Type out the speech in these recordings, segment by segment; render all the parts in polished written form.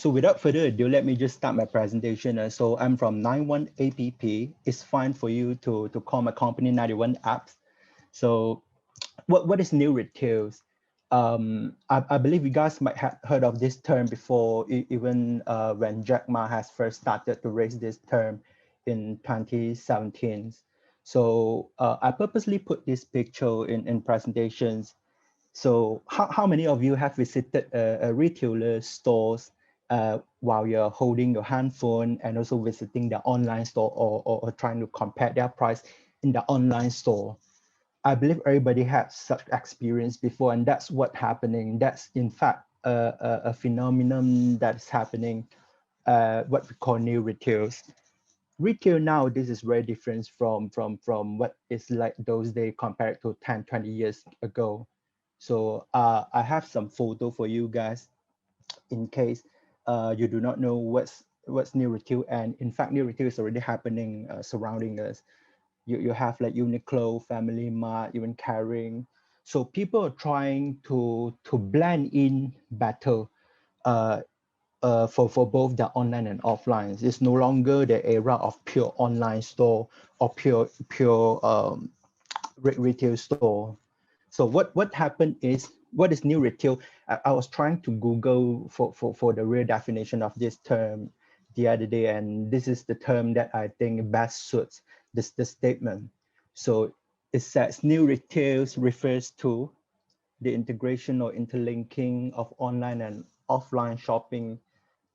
So without further ado, let me just start my presentation. So I'm from 91 APP. It's fine for you to call my company 91 Apps. So what is new retails? I believe you guys might have heard of this term before, even when Jack Ma has first started to raise this term in 2017. So I purposely put this picture in presentations. So how many of you have visited a retailer stores while you're holding your handphone and also visiting the online store or trying to compare their price in the online store? I believe everybody had such experience before, and that's what happening. That's in fact a phenomenon that's happening, what we call new retails. Retail now, this is very different from what it's like those days compared to 10, 20 years ago. So I have some photo for you guys in case you do not know what's new retail. And in fact, new retail is already happening surrounding us. You have like Uniqlo, Family Mart, even Caring. So people are trying to blend in better uh, for both the online and offline. It's no longer the era of pure online store or pure retail store. So what happened is, what is new retail? I was trying to Google for the real definition of this term the other day, and this is the term that I think best suits this statement. So it says new retails refers to the integration or interlinking of online and offline shopping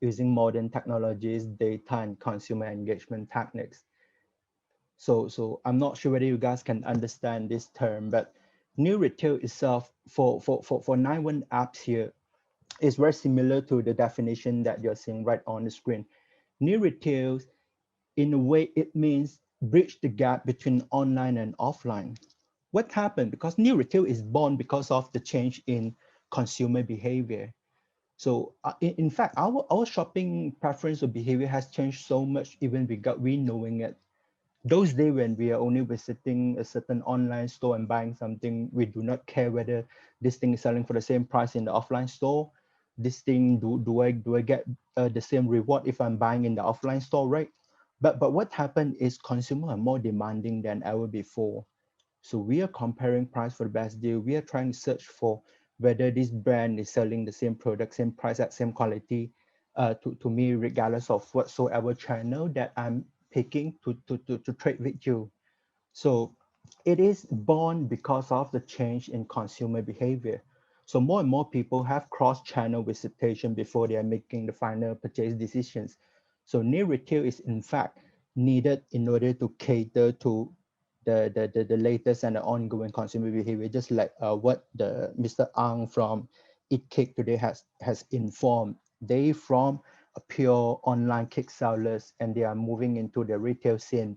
using modern technologies, data, and consumer engagement techniques. So I'm not sure whether you guys can understand this term, but new retail itself for 91 apps here is very similar to the definition that you're seeing right on the screen. New retail, in a way, it means bridge the gap between online and offline. What happened? Because new retail is born because of the change in consumer behavior. So in fact, our shopping preference or behavior has changed so much even without we knowing it. Those days when we are only visiting a certain online store and buying something, we do not care whether this thing is selling for the same price in the offline store. This thing, do I get the same reward if I'm buying in the offline store, right? But what happened is consumers are more demanding than ever before. So we are comparing price for the best deal. We are trying to search for whether this brand is selling the same product, same price, at same quality to me, regardless of whatsoever channel that I'm picking to trade with you. So it is born because of the change in consumer behavior. So more and more people have cross-channel visitation before they are making the final purchase decisions. So new retail is in fact needed in order to cater to the latest and the ongoing consumer behavior, just like what the Mr. Ang from Eat Cake today has informed. They from a pure online cake sellers and they are moving into the retail scene.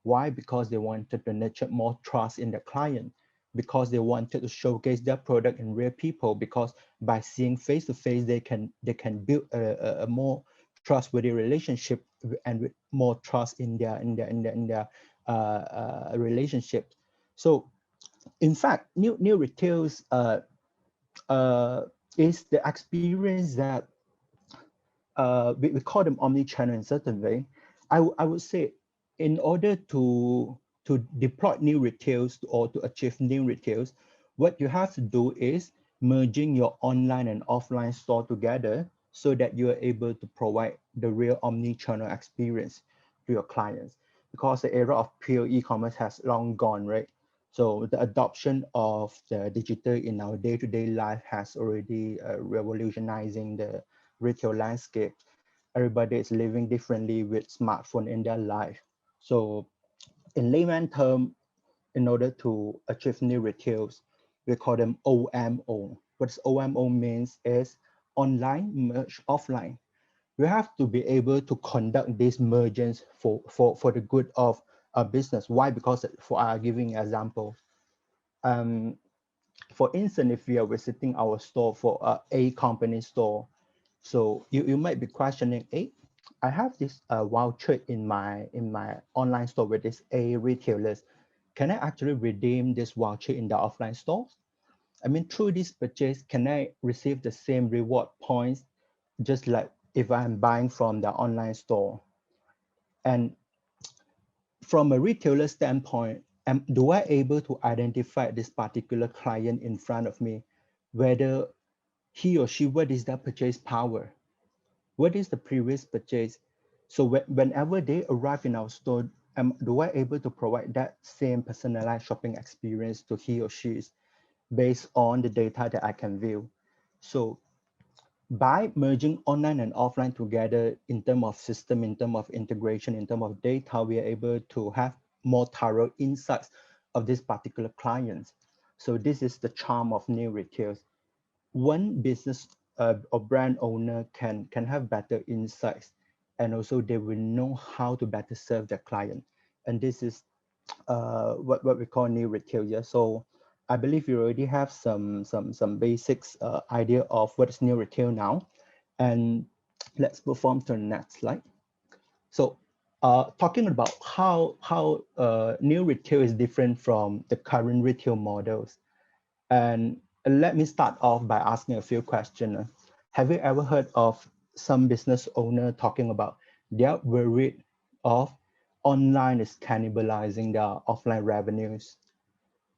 Why? Because they wanted to nurture more trust in the client, because they wanted to showcase their product in real people, because by seeing face to face, they can build a more trustworthy relationship and with more trust in their relationship. So in fact, new retails uh, is the experience that we call them omni-channel in certain way. I would say in order to deploy new retails or to achieve new retails, what you have to do is merging your online and offline store together so that you are able to provide the real omni-channel experience to your clients. Because the era of pure e-commerce has long gone, right? So the adoption of the digital in our day-to-day life has already revolutionizing the retail landscape. Everybody is living differently with smartphone in their life. So in layman term, in order to achieve new retails, we call them OMO. What OMO means is online merge offline. We have to be able to conduct these mergers for the good of a business. Why? Because for giving example, um, for instance, if we are visiting our store for a company store, so you might be questioning, hey, I have this voucher in my online store with this A retailers. Can I actually redeem this voucher in the offline stores? I mean, through this purchase, can I receive the same reward points just like if I'm buying from the online store. And from a retailer standpoint, do I able to identify this particular client in front of me, whether he or she, what is their purchase power? What is the previous purchase? So whenever they arrive in our store, do I able to provide that same personalized shopping experience to he or she based on the data that I can view? So by merging online and offline together in terms of system, in terms of integration, in terms of data, we are able to have more thorough insights of this particular clients. So this is the charm of new retails. One business or brand owner can have better insights, and also they will know how to better serve their client. And this is what we call new retail. Yeah. So I believe you already have some basics idea of what is new retail now. And let's move on to the next slide. So talking about how new retail is different from the current retail models. And let me start off by asking a few questions. Have you ever heard of some business owner talking about they're worried of online is cannibalizing their offline revenues?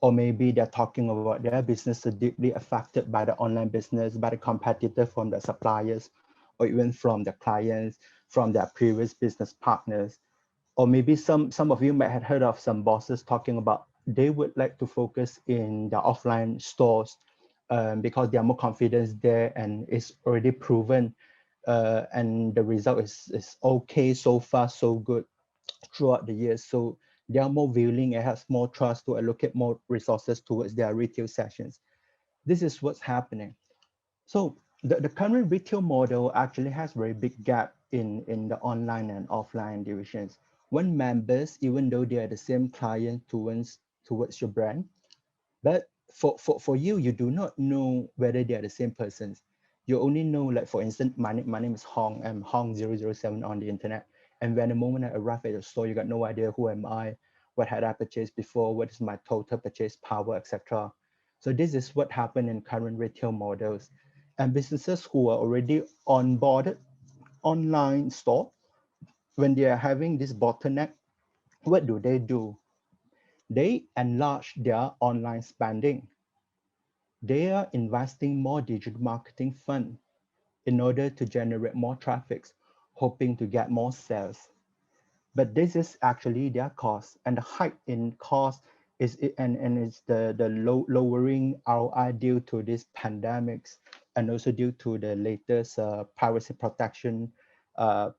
Or maybe they're talking about their business are deeply affected by the online business, by the competitor from the suppliers, or even from the clients, from their previous business partners. Or maybe some of you might have heard of some bosses talking about they would like to focus in the offline stores because they are more confident there and it's already proven and the result is okay so far, so good throughout the years. So they are more willing and has more trust to allocate more resources towards their retail sessions. This is what's happening. So the current retail model actually has very big gap in the online and offline divisions. When members, even though they are the same client towards your brand, but for you, you do not know whether they are the same persons. You only know, like for instance, my name is Hong. I'm Hong 007 on the internet. And when the moment I arrive at the store, you got no idea who am I, what had I purchased before, what is my total purchase power, etc. So this is what happened in current retail models. And businesses who are already onboarded online store, when they are having this bottleneck, what do? They enlarge their online spending. They are investing more digital marketing fund in order to generate more traffic, hoping to get more sales. But this is actually their cost, and the hike in cost and it's the lowering ROI due to these pandemics and also due to the latest privacy protection uh,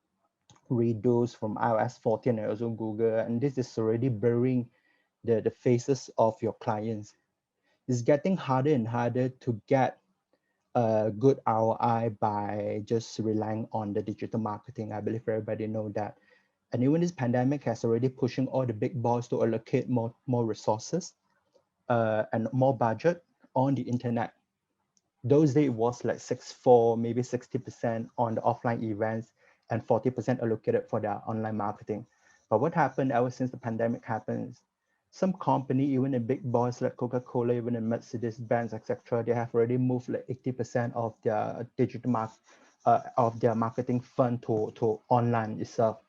redos from iOS 14 and also Google. And this is already blurring the faces of your clients. It's getting harder and harder to get a good ROI by just relying on the digital marketing. I believe everybody know that. And even this pandemic has already pushing all the big boys to allocate more resources and more budget on the internet. Those days it was like 6-4, maybe 60% on the offline events and 40% allocated for their online marketing. But what happened ever since the pandemic happens, some company, even the big boys like Coca-Cola, even the Mercedes Benz, etc., they have already moved like 80% of their of their marketing fund to online itself.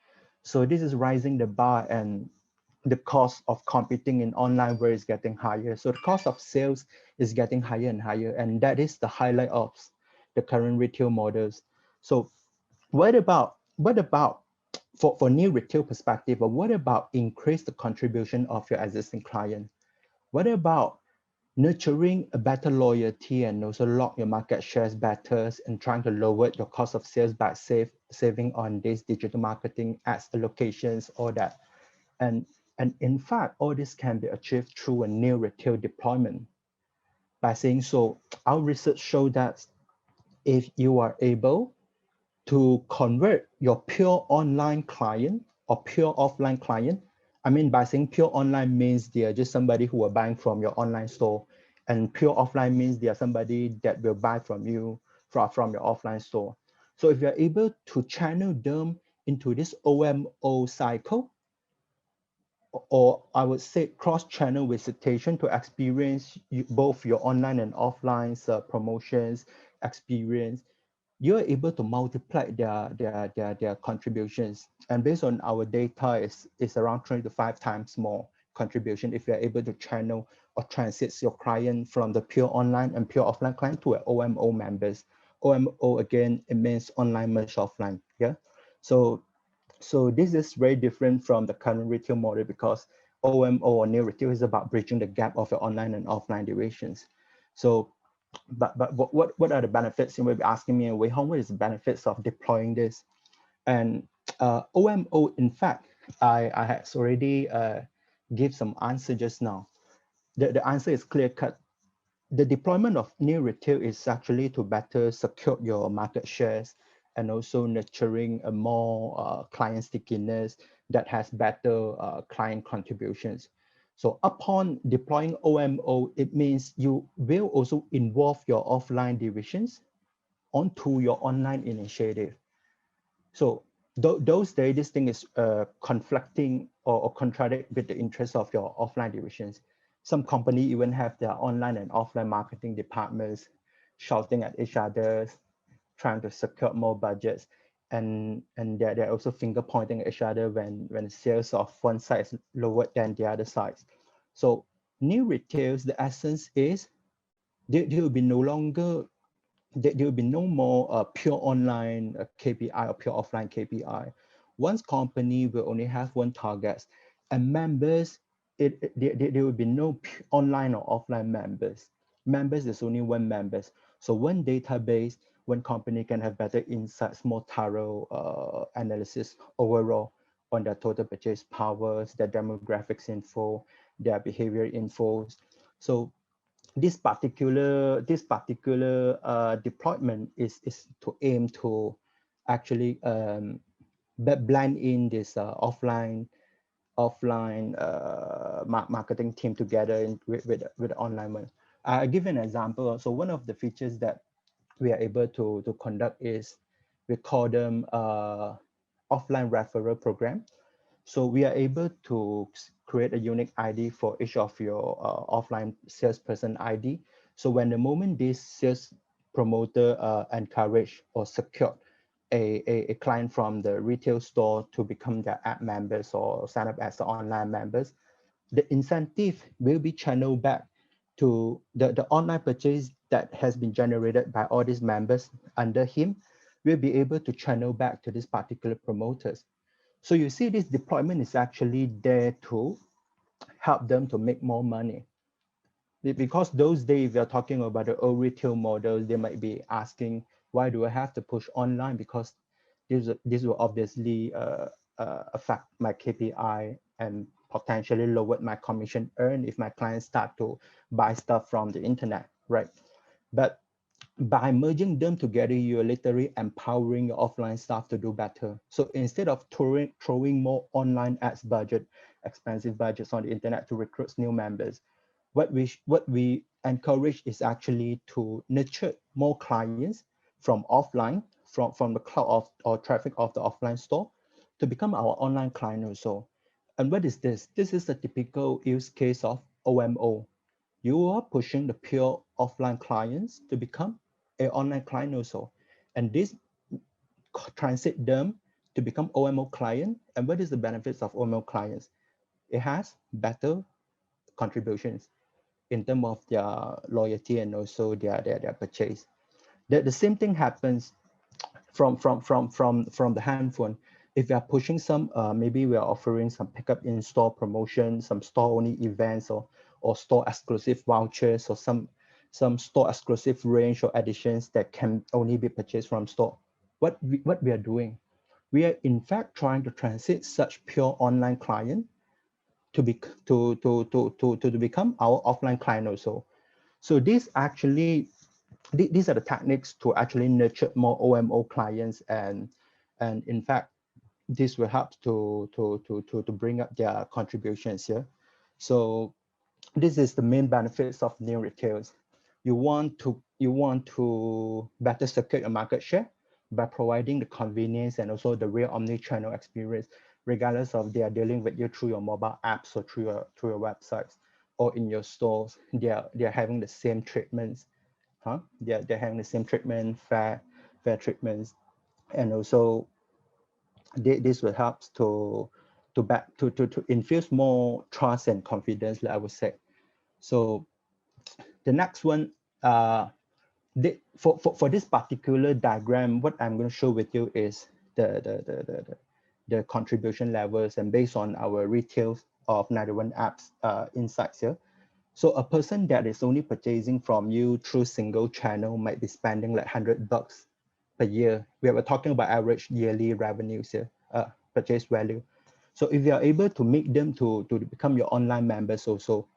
So this is rising the bar and the cost of competing in online where it's getting higher. So the cost of sales is getting higher and higher. And that is the highlight of the current retail models. So what about for new retail perspective, but what about increase the contribution of your existing client? What about nurturing a better loyalty and also lock your market shares better and trying to lower your cost of sales by saving on these digital marketing ads allocations, all that. And in fact, all this can be achieved through a new retail deployment. By saying so, our research showed that if you are able to convert your pure online client or pure offline client, I mean, by saying pure online means they are just somebody who are buying from your online store, and pure offline means they are somebody that will buy from you from your offline store. So if you're able to channel them into this OMO cycle, or I would say cross-channel visitation to experience both your online and offline promotions experience. you're able to multiply their contributions. And based on our data, is around 3 to 5 times more contribution if you're able to channel or transit your client from the pure online and pure offline client to OMO members. OMO, again, it means online merge offline. Yeah. So this is very different from the current retail model, because OMO or new retail is about bridging the gap of your online and offline divisions. So but what are the benefits? You may be asking me, Wei Hong, what is the benefits of deploying this? And OMO, in fact, I had already give some answer just now. The answer is clear cut. The deployment of new retail is actually to better secure your market shares, and also nurturing a more client stickiness that has better client contributions. So upon deploying OMO, it means you will also involve your offline divisions onto your online initiative. So those days, this thing is conflicting or contradict with the interests of your offline divisions. Some company even have their online and offline marketing departments shouting at each other, trying to secure more budgets. And they're also finger pointing at each other when sales of one side is lower than the other side. So new retails, the essence is there will be no longer there will be no more pure online KPI or pure offline KPI. Once company will only have one target, and members, there will be no online or offline members. Members is only one members. So one database, one company can have better insights, more thorough analysis overall on their total purchase powers, their demographics info, their behavior infos. So this particular deployment is to aim to actually blend in this offline marketing team together with the online one. I give an example. So one of the features that we are able to conduct is, we call them offline referral program. So we are able to create a unique ID for each of your offline salesperson ID. So when the moment this sales promoter encourage or secure a client from the retail store to become their app members or sign up as the online members, the incentive will be channeled back to the online purchase that has been generated by all these members under him, will be able to channel back to these particular promoters. So you see, this deployment is actually there to help them to make more money. Because those days, if you're talking about the old retail models, they might be asking, why do I have to push online? Because this will obviously affect my KPI and potentially lower my commission earned if my clients start to buy stuff from the internet, right? But by merging them together, you're literally empowering your offline staff to do better. So instead of throwing more online ads budget, expensive budgets on the internet to recruit new members, what we encourage is actually to nurture more clients from offline, from the cloud of or traffic of the offline store, to become our online client also. And what is this? This is a typical use case of OMO. You are pushing the pure offline clients to become a online client also. And this transit them to become OMO client. And what is the benefits of OMO clients? It has better contributions in terms of their loyalty and also their purchase. The same thing happens from the handphone. If we are pushing some, maybe we are offering some pickup in store promotion, some store only events, or store exclusive vouchers, or some store exclusive range or additions that can only be purchased from store. What we are doing, we are in fact trying to transit such pure online client to be to become our offline client also. So this actually, these are the techniques to actually nurture more OMO clients, and in fact, this will help to bring up their contributions here. So this is the main benefits of new retails. You want to better secure your market share by providing the convenience and also the real omni-channel experience, regardless of they are dealing with you through your mobile apps or through your websites or in your stores. They are having the same treatments. They're having the same treatment, fair treatments, and also this will help to infuse more trust and confidence, like I would say. So the next one, for this particular diagram, what I'm going to show with you is the contribution levels, and based on our retail of 91 apps insights here. So a person that is only purchasing from you through single channel might be spending like $100 per year. We were talking about average yearly revenues here, purchase value. So if you are able to make them to become your online members also,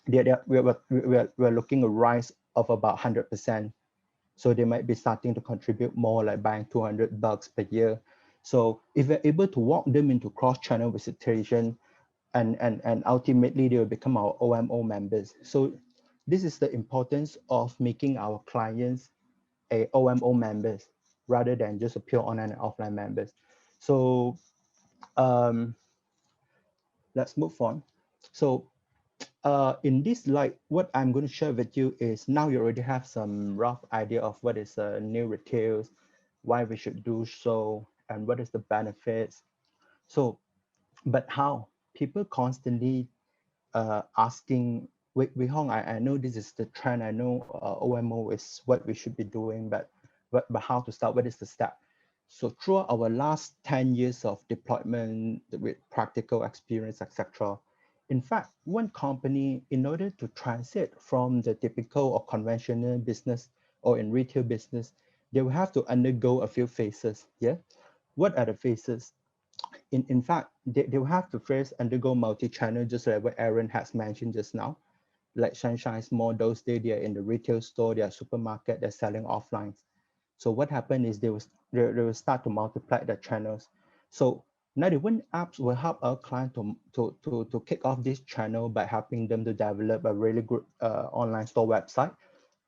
we're looking a rise of about 100%. So they might be starting to contribute more, like buying $200 per year. So if we're able to walk them into cross-channel visitation, and ultimately they will become our OMO members. So this is the importance of making our clients a OMO members rather than just a pure online and offline members. So um, let's move on. So in this slide, what I'm going to share with you is, now you already have some rough idea of what is new retails, why we should do so, and what is the benefits. So, but how? People constantly asking, Wei Hong, I know this is the trend. I know OMO is what we should be doing, but how to start? What is the step? So throughout our last 10 years of deployment with practical experience, etc., in fact, one company, in order to transit from the typical or conventional business or in retail business, they will have to undergo a few phases. Yeah. What are the phases? In fact, they will have to first undergo multi-channel, just like what Aaron has mentioned just now. Like Sunshine's Mall, those days they are in the retail store, they are supermarket, they're selling offline. So what happened is they will start to multiply the channels. So 91 apps will help our client to kick off this channel by helping them to develop a really good online store website,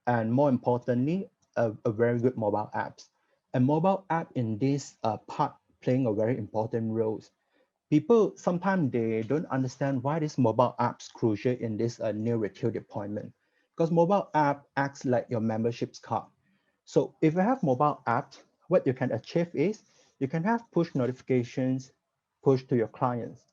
and more importantly, a very good mobile apps. A mobile app in this part playing a very important role. People sometimes they don't understand why this mobile app's crucial in this new retail deployment, because mobile app acts like your membership's card. So if you have mobile apps, what you can achieve is you can have push notifications push to your clients.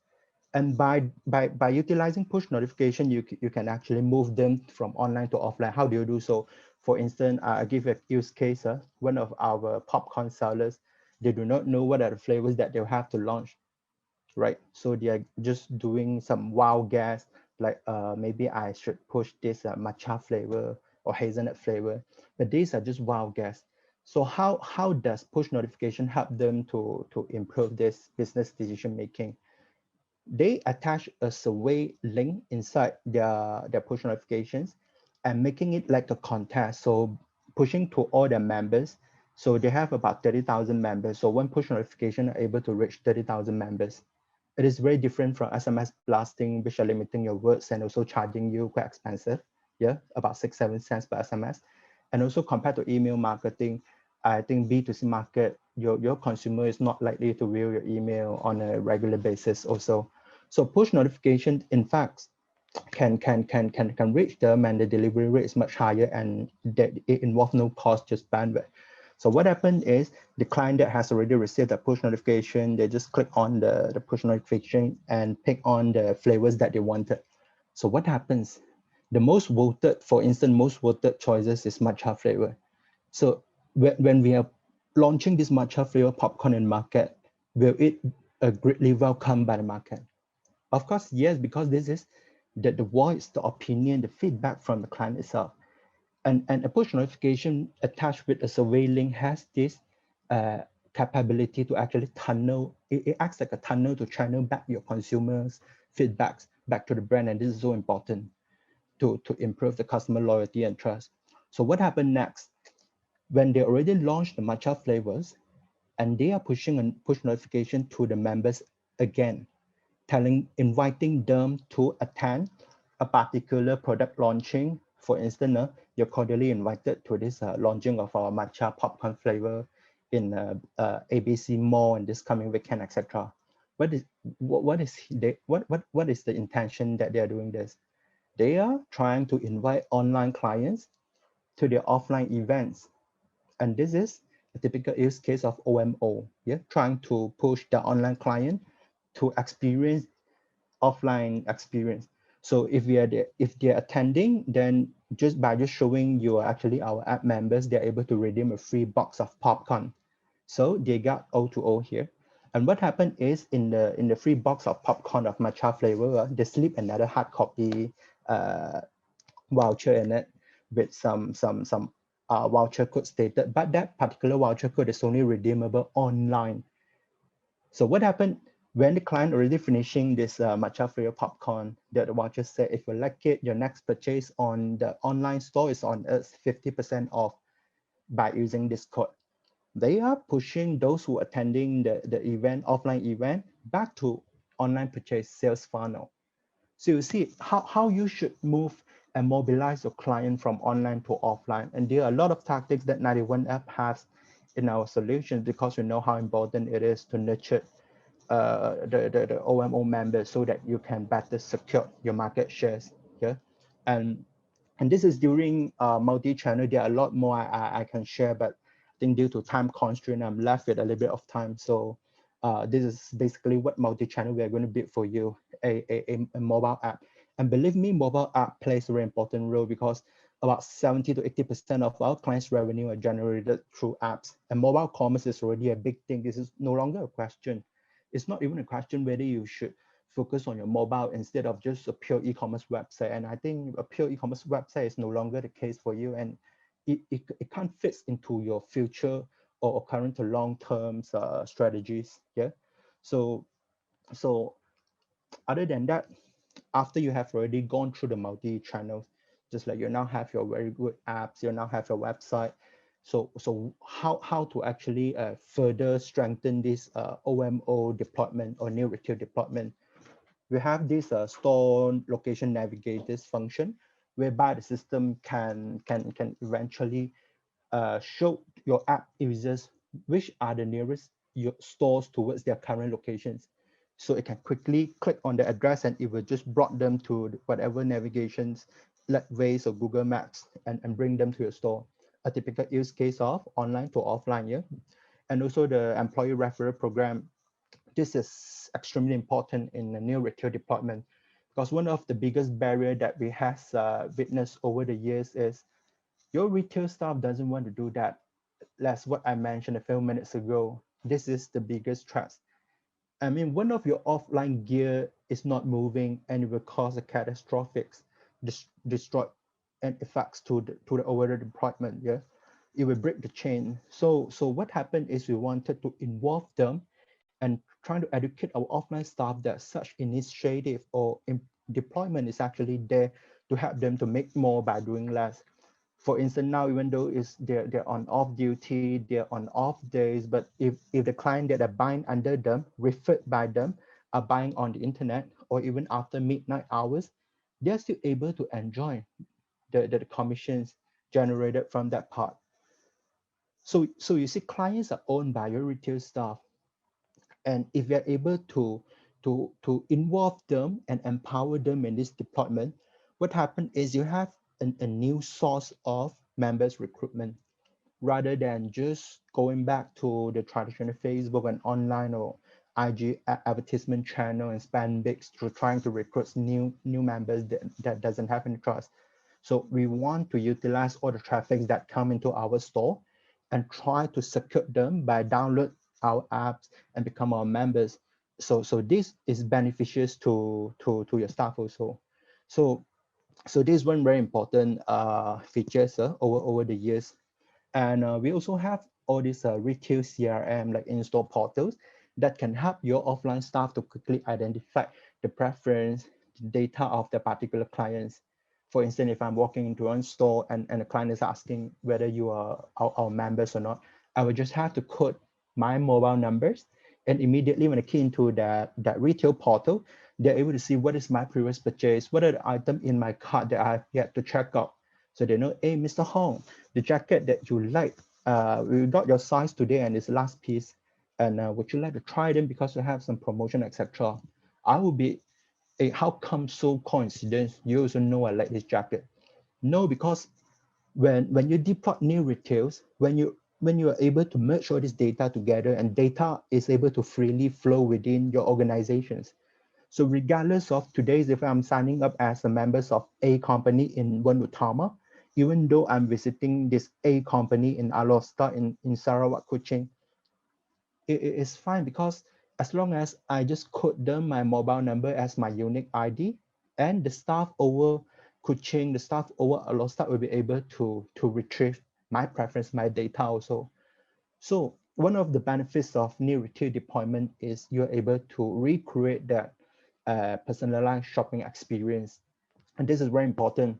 And by utilizing push notification, you can actually move them from online to offline. How do you do so? For instance, I give a use case. One of our popcorn sellers, they do not know what are the flavors that they'll have to launch, right? So they are just doing some wild guess, like maybe I should push this matcha flavor or hazelnut flavor, but these are just wild guess. So how does push notification help them to improve this business decision making? They attach a survey link inside their push notifications and making it like a contest. So pushing to all their members. So they have about 30,000 members. So one push notification are able to reach 30,000 members. It is very different from SMS blasting, which are limiting your words and also charging you quite expensive. Yeah, about 6-7 cents per SMS. And also compared to email marketing, I think B2C market, your consumer is not likely to view your email on a regular basis also. So push notification, in fact, can reach them, and the delivery rate is much higher, and that it involves no cost, just bandwidth. So what happened is the client that has already received a push notification, they just click on the push notification and pick on the flavors that they wanted. So what happens? The most voted, for instance, most voted choices is matcha flavor. So when we are launching this matcha flavor popcorn in market, will it greatly welcomed by the market? Of course, yes, because this is the voice, the opinion, the feedback from the client itself. And a push notification attached with a survey link has this capability to actually tunnel, it acts like a tunnel to channel back your consumers' feedbacks back to the brand. And this is so important to improve the customer loyalty and trust. So what happened next? When they already launched the matcha flavors and they are pushing a push notification to the members again, inviting them to attend a particular product launching. For instance, you're cordially invited to this launching of our matcha popcorn flavor in ABC Mall in this coming weekend, etc. What is the intention that they are doing this? They are trying to invite online clients to their offline events, and this is a typical use case of OMO, yeah, trying to push the online client to experience offline experience. So if we are there, if they're attending, then just by just showing you are actually our app members, they're able to redeem a free box of popcorn. So they got O2O here. And what happened is in the free box of popcorn of matcha flavor, they slip another hard copy uh, voucher in it with some voucher code stated, but that particular voucher code is only redeemable online. So what happened when the client already finishing this matcha flavor popcorn, the voucher said, if you like it, your next purchase on the online store is on us 50% off by using this code. They are pushing those who are attending the event, offline event, back to online purchase sales funnel. So you see how you should move and mobilize your client from online to offline. And there are a lot of tactics that 91 app has in our solution because we know how important it is to nurture the OMO members so that you can better secure your market shares. Yeah. And and this is during multi-channel. There are a lot more I can share, but I think due to time constraint, I'm left with a little bit of time. So this is basically what multi-channel we are going to build for you, a mobile app. And believe me, mobile app plays a very important role because about 70 to 80% of our clients' revenue are generated through apps. And mobile commerce is already a big thing. This is no longer a question. It's not even a question whether you should focus on your mobile instead of just a pure e-commerce website. And I think a pure e-commerce website is no longer the case for you, and it can't fit into your future or current to long-term strategies. Yeah. So so other than that, after you have already gone through the multi-channels, just like you now have your very good apps, you now have your website. So how to actually further strengthen this OMO deployment or new retail deployment? We have this store location navigators function whereby the system can eventually show your app users which are the nearest your stores towards their current locations. So it can quickly click on the address and it will just brought them to whatever navigations like Waze or Google Maps and bring them to your store. A typical use case of online to offline, yeah. And also the employee referral program. This is extremely important in the new retail deployment because one of the biggest barrier that we has witnessed over the years is your retail staff doesn't want to do that. That's what I mentioned a few minutes ago. This is the biggest threat. I mean, one of your offline gear is not moving and it will cause a catastrophic destroy and effects to the overall deployment. Yeah, it will break the chain. So what happened is we wanted to involve them and trying to educate our offline staff that such initiative or deployment is actually there to help them to make more by doing less. For instance, now even though they're on off duty, they're on off days, but if the client that are buying under them, referred by them, are buying on the internet or even after midnight hours, they're still able to enjoy the commissions generated from that part. So you see, clients are owned by your retail staff, and if you're able to involve them and empower them in this deployment, what happens is you have a new source of members recruitment rather than just going back to the traditional Facebook and online or IG advertisement channel and spend bigs to trying to recruit new members that doesn't have any trust. So we want to utilize all the traffic that come into our store and try to secure them by download our apps and become our members. So this is beneficial to your staff also. So so this is one very important features over the years. And we also have all these retail CRM like in-store portals that can help your offline staff to quickly identify the preference, the data of the particular clients. For instance, if I'm walking into one store and the client is asking whether you are our members or not, I will just have to code my mobile numbers. And immediately when I key into that retail portal, they're able to see what is my previous purchase, what are the items in my cart that I have yet to check out. So they know, hey, Mr. Hong, the jacket that you like, we got your size today and it's last piece. And would you like to try them because we have some promotion, etc. I will be, hey, how come so coincidence? You also know I like this jacket. No, because when you deploy new retails, when you when you are able to merge all this data together and data is able to freely flow within your organizations. So regardless of today's, if I'm signing up as a members of A company in One Utama, even though I'm visiting this A company in Alosta in Sarawak, Kuching, it's fine because as long as I just code them my mobile number as my unique ID, and the staff over Kuching, the staff over Alosta will be able to retrieve my preference, my data also. So one of the benefits of new retail deployment is you're able to recreate that personalized shopping experience. And this is very important.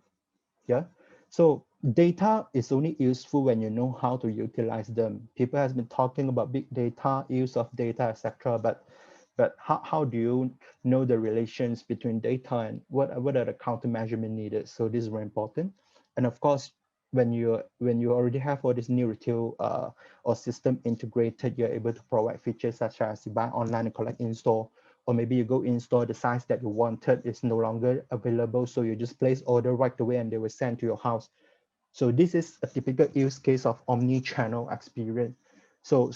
Yeah. So data is only useful when you know how to utilize them. People has been talking about big data, use of data, etc. But how do you know the relations between data and what are the countermeasures needed? So this is very important. And of course, when you already have all this new retail or system integrated, you're able to provide features such as you buy online and collect in store, or maybe you go in store, the size that you wanted is no longer available, so you just place order right away and they will send to your house. So this is a typical use case of omni-channel experience. So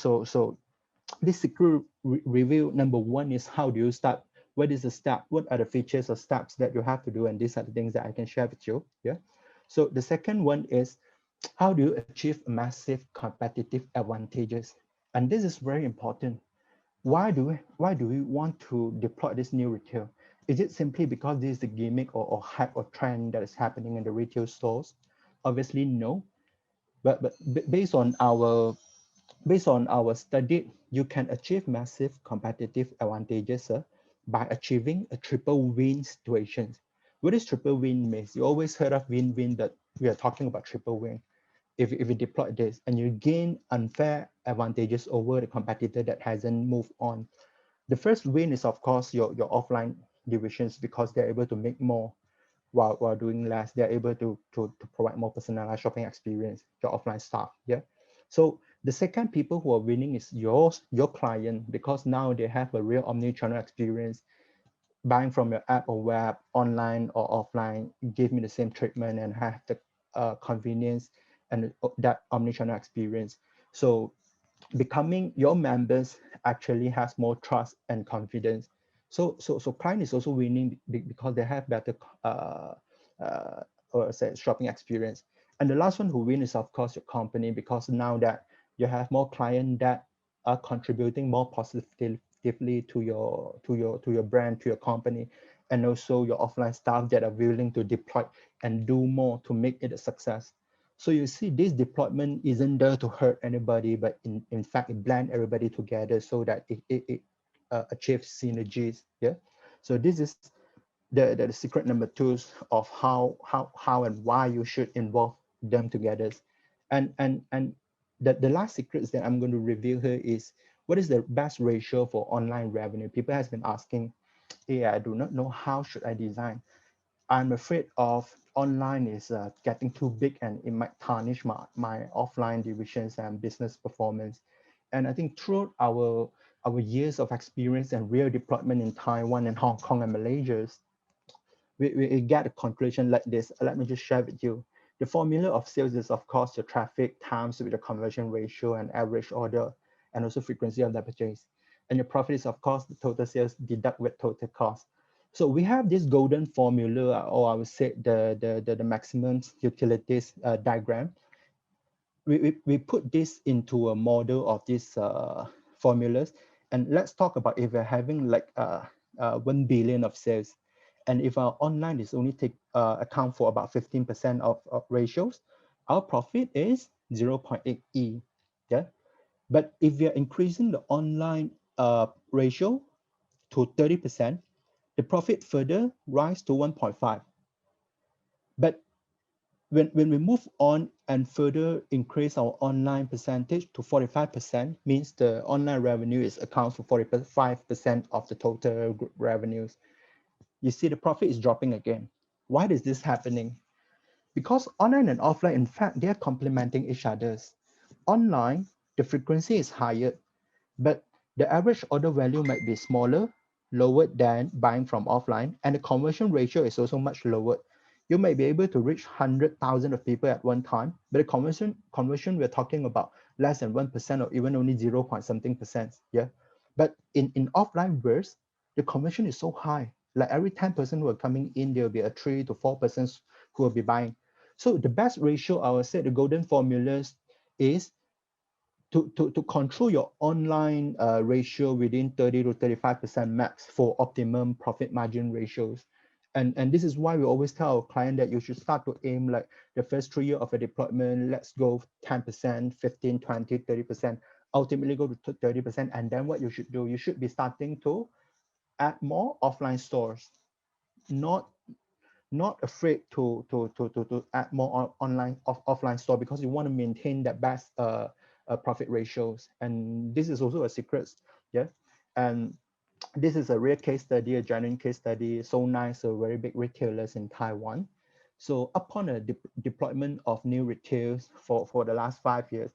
this secret review number one is how do you start? What is the step? What are the features or steps that you have to do? And these are the things that I can share with you. Yeah. So the second one is how do you achieve massive competitive advantages? And this is very important. Why do we want to deploy this new retail? Is it simply because this is the gimmick or hype or trend that is happening in the retail stores? Obviously, no. But based on our study, you can achieve massive competitive advantages by achieving a triple win situation. What is triple win means? You always heard of win-win, but we are talking about triple win. If you deploy this and you gain unfair advantages over the competitor that hasn't moved on. The first win is, of course, your offline divisions because they're able to make more while doing less. They're able to provide more personalized shopping experience, your offline staff. Yeah. So the second people who are winning is your client because now they have a real omni-channel experience. Buying from your app or web, online or offline, give me the same treatment and have the convenience and that omni-channel experience. So becoming your members actually has more trust and confidence. So client is also winning because they have better uh, or say shopping experience. And the last one who win is of course your company because now that you have more clients that are contributing more positively to your brand, to your company, and also your offline staff that are willing to deploy and do more to make it a success. So you see, this deployment isn't there to hurt anybody, but in fact, it blend everybody together so that it achieves synergies. Yeah. So this is the secret number two of how and why you should involve them together. And the last secrets that I'm going to reveal here is what is the best ratio for online revenue? People has been asking, hey, I do not know how should I design. I'm afraid of online is getting too big and it might tarnish my offline divisions and business performance. And I think throughout our years of experience and real deployment in Taiwan and Hong Kong and Malaysia, we get a conclusion like this. Let me just share with you. The formula of sales is, of course, your traffic times with the conversion ratio and average order, and also frequency of the purchase. And your profit is, of course, the total sales deduct with total cost. So we have this golden formula, or I would say the maximum utilities diagram. We put this into a model of these formulas. And let's talk about if we're having like 1 billion of sales. And if our online is only take account for about 15% of ratios, our profit is 0.8 E. Yeah. But if we are increasing the online ratio to 30%, the profit further rise to 1.5. But when we move on and further increase our online percentage to 45%, means the online revenue is accounts for 45% of the total group revenues. You see the profit is dropping again. Why is this happening? Because online and offline, in fact, they are complementing each other's. Online, the frequency is higher, but the average order value might be smaller, lower than buying from offline, and the conversion ratio is also much lower. you may be able to reach 100,000 of people at one time, but the conversion we're talking about less than 1% or even only 0 point something percent. Yeah. But in offline bursts, the conversion is so high. Like every 10% who are coming in, there will be a 3 to 4% who will be buying. So the best ratio, I would say the golden formulas is to control your online ratio within 30 to 35% max for optimum profit margin ratios. And this is why we always tell our client that you should start to aim like the first 3 years of a deployment, let's go 10%, 15, 20, 30%, ultimately go to 30%. And then what you should do, you should be starting to add more offline stores, not afraid to add more online offline store, because you want to maintain that best profit ratios. And this is also a secret. Yeah. And this is a real case study, a genuine case study. So nice, so very big retailers in Taiwan. So upon a deployment of new retails for the last 5 years,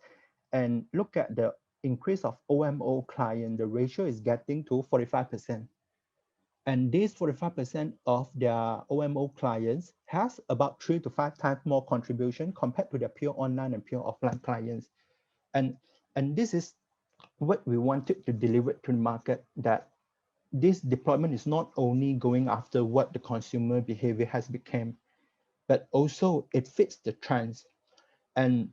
and look at the increase of OMO client, the ratio is getting to 45%. And this 45% of their OMO clients has about 3 to 5 times more contribution compared to their pure online and pure offline clients. And, and this is what we wanted to deliver to the market, that this deployment is not only going after what the consumer behavior has become, but also it fits the trends. And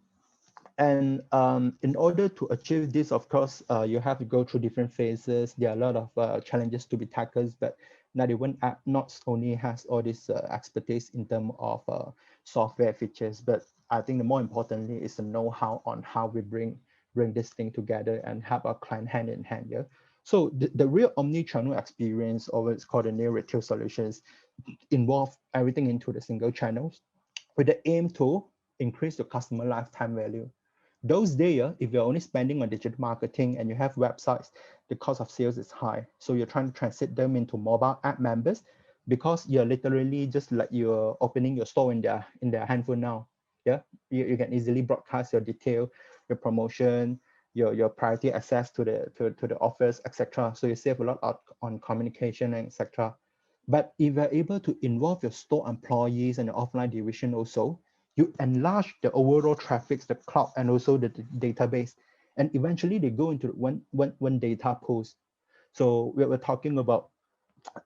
in order to achieve this, of course, you have to go through different phases. There are a lot of challenges to be tackled, but 91 app not only has all this expertise in terms of software features, but I think the more importantly is the know-how on how we bring this thing together and help our client hand in hand. Yeah. So the real omni-channel experience, or what's called the new retail solutions, involve everything into the single channels with the aim to increase the customer lifetime value. Those days, if you're only spending on digital marketing and you have websites, the cost of sales is high. So you're trying to transit them into mobile app members, because you're literally just like you're opening your store in their handphone now. Yeah, you can easily broadcast your detail, your promotion, your priority access to the offers, etc. So you save a lot on communication and etc. But if you're able to involve your store employees and the offline division also, you enlarge the overall traffic, the cloud, and also the database. And eventually they go into one data pools. So we're talking about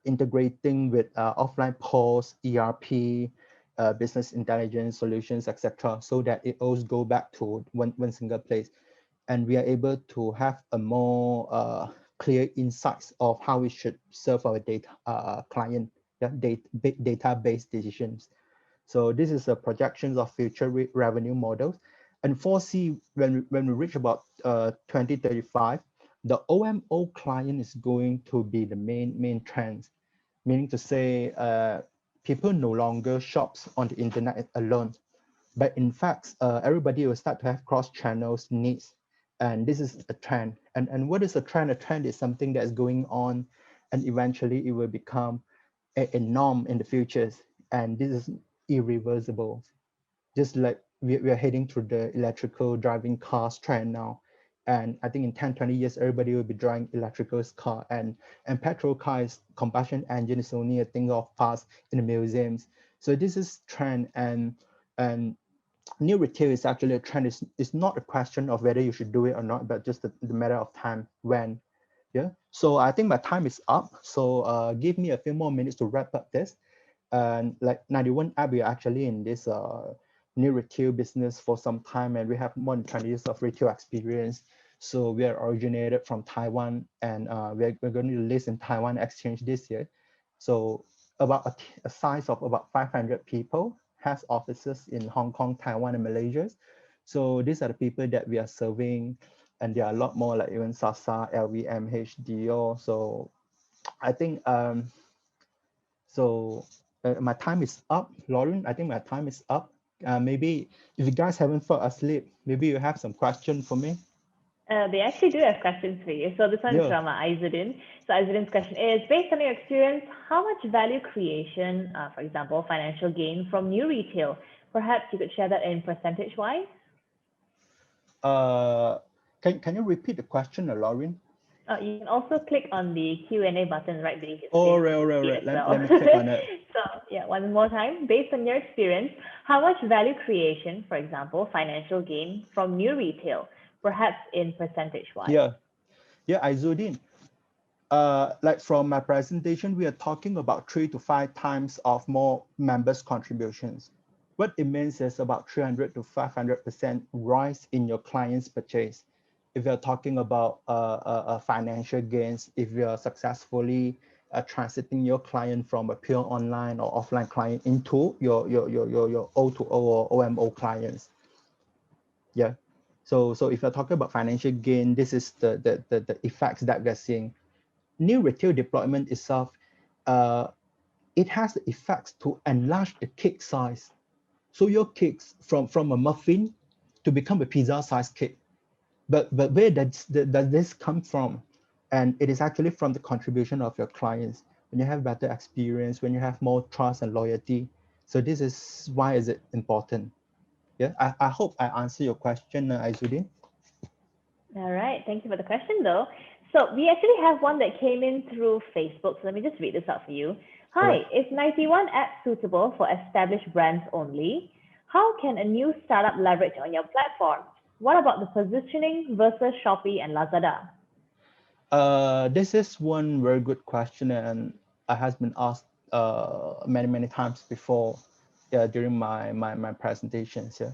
integrating with offline POS, ERP, business intelligence solutions, etc., so that it always go back to one single place. And we are able to have a more clear insights of how we should serve our data client, yeah, database decisions. So this is a projections of future revenue models, and foresee when we reach about 2035, the OMO client is going to be the main trend, meaning to say people no longer shops on the internet alone, but in fact, everybody will start to have cross channels needs. And this is a trend. And what is a trend? A trend is something that is going on, and eventually it will become a norm in the futures. And this is irreversible. Just like we are heading through the electrical driving cars trend now. And I think in 10, 20 years, everybody will be driving electrical car, and petrol cars, combustion engine is only a thing of past in the museums. So this is trend, and new retail is actually a trend. It's not a question of whether you should do it or not, but just the matter of time when. Yeah. So I think my time is up. So give me a few more minutes to wrap up this. And like 91 app, we are actually in this new retail business for some time, and we have more than 20 years of retail experience. So we are originated from Taiwan, and we're going to list in Taiwan Exchange this year. So about a size of about 500 people, has offices in Hong Kong, Taiwan, and Malaysia. So these are the people that we are serving, and there are a lot more, like even Sasa, LVMH, Dior. So I think my time is up. Lauren, I think my time is up. Maybe if you guys haven't fell asleep, maybe you have some question for me. They actually do have questions for you. So this one is Yeah. from Izzuddin. So Izzuddin's question is, based on your experience, how much value creation, for example, financial gain from new retail? Perhaps you could share that in percentage-wise? Uh, can you repeat the question, Lauren? You can also click on the Q&A button right beneath his All face right, all to right, all see it right. as Let, well. let me click on it. So yeah, one more time. Based on your experience, how much value creation, for example, financial gain from new retail, perhaps in percentage-wise? Yeah, yeah, Izudin. Like from my presentation, we are talking about 3 to 5 times of more members' contributions. What it means is about 300 to 500% rise in your client's purchase. If you're talking about financial gains, if you're successfully transiting your client from a pure online or offline client into your O2O or OMO clients. Yeah. So if you're talking about financial gain, this is the effects that we're seeing. New retail deployment itself, uh, it has the effects to enlarge the cake size. So your cakes from a muffin to become a pizza-sized cake. But where does this come from? And it is actually from the contribution of your clients. When you have better experience, when you have more trust and loyalty. So this is why is it important. Yeah, I hope I answer your question, Aizudin. All right, thank you for the question though. So we actually have one that came in through Facebook. So let me just read this out for you. All Hi, right. is 91 app suitable for established brands only? How can a new startup leverage on your platform? What about the positioning versus Shopee and Lazada? This is one very good question, and I has been asked many times before, yeah, during my presentations. Yeah.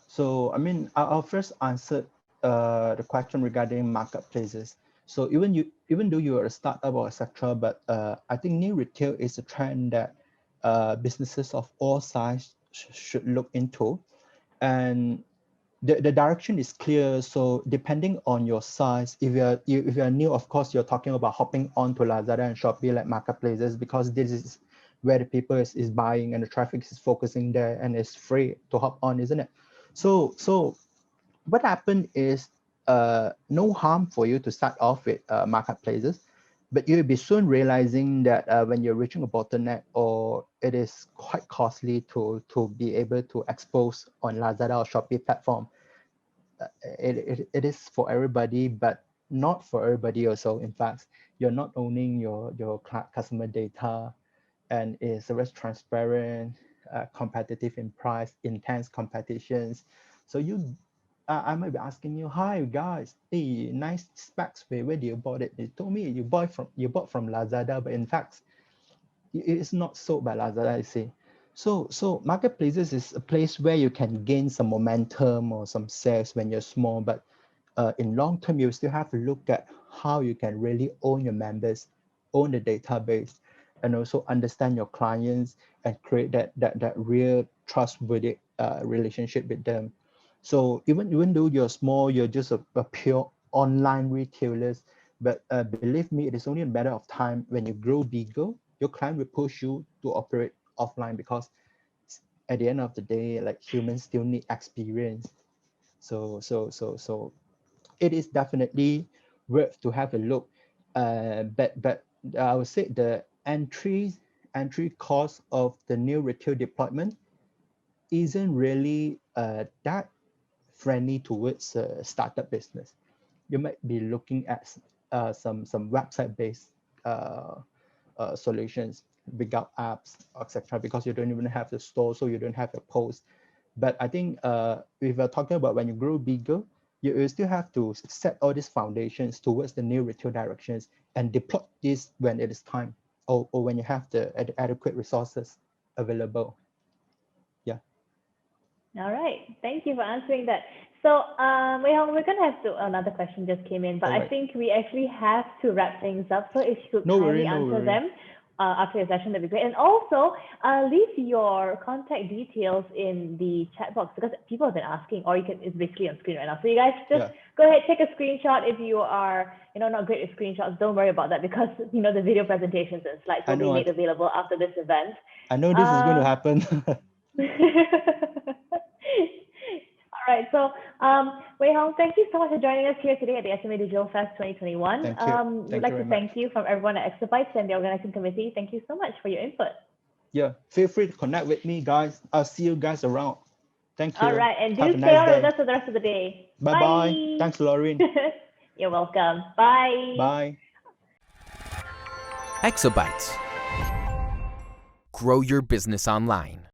So I mean, I'll first answer the question regarding marketplaces. So even though you are a startup or etc., but I think new retail is a trend that businesses of all size should look into, and the direction is clear. So depending on your size, if you're new, of course, you're talking about hopping on to Lazada and Shopee like marketplaces, because this is where the people is buying and the traffic is focusing there, and it's free to hop on, isn't it? So what happened is no harm for you to start off with marketplaces, but you'll be soon realizing that when you're reaching a bottleneck, or it is quite costly to be able to expose on Lazada or Shopee platform. It is for everybody, but not for everybody also. In fact, you're not owning your customer data, and it's very transparent, competitive in price, intense competitions. So I might be asking you, hi guys, hey, nice specs. Where do you bought it? You told me you bought from Lazada, but in fact, it's not sold by Lazada, I see. So marketplaces is a place where you can gain some momentum or some sales when you're small, but in long term, you still have to look at how you can really own your members, own the database, and also understand your clients and create that real trustworthy relationship with them. So even though you're small, you're just a pure online retailers, but believe me, it is only a matter of time. When you grow bigger, your client will push you to operate offline, because at the end of the day, like, humans still need experience. So it is definitely worth to have a look. But I would say the entry cost of the new retail deployment isn't really that friendly towards a startup business. You might be looking at some website-based solutions, without apps, etc., because you don't even have the store, so you don't have a post. But I think if we're talking about when you grow bigger, you still have to set all these foundations towards the new retail directions and deploy this when it is time, or when you have the adequate resources available. Yeah. All right, thank you for answering that. So, Wei Hong, we're gonna have to another question just came in, but All I right. think we actually have to wrap things up. So if you could No kindly worry, no answer worry. them after your session, that'd be great. And also, leave your contact details in the chat box, because people have been asking, or you can, it's basically on screen right now. So you guys just Yeah, go ahead, take a screenshot. If you are, not great with screenshots, don't worry about that, because the video presentations and slides I will be know. made available after this event. I know this is going to Um, happen. All right. So, Wei Hong, thank you so much for joining us here today at the SMA Digital Fest 2021. Thank you. We'd Thank you like to very much. thank you from everyone at Exabytes and the organizing committee. Thank you so much for your input. Yeah, feel free to connect with me, guys. I'll see you guys around. Thank All you. right. And Have do a stay nice on with day. us for the rest of the day. Bye bye. Bye. Thanks, Lauren. You're welcome. Bye. Bye. Exabytes. Grow your business online.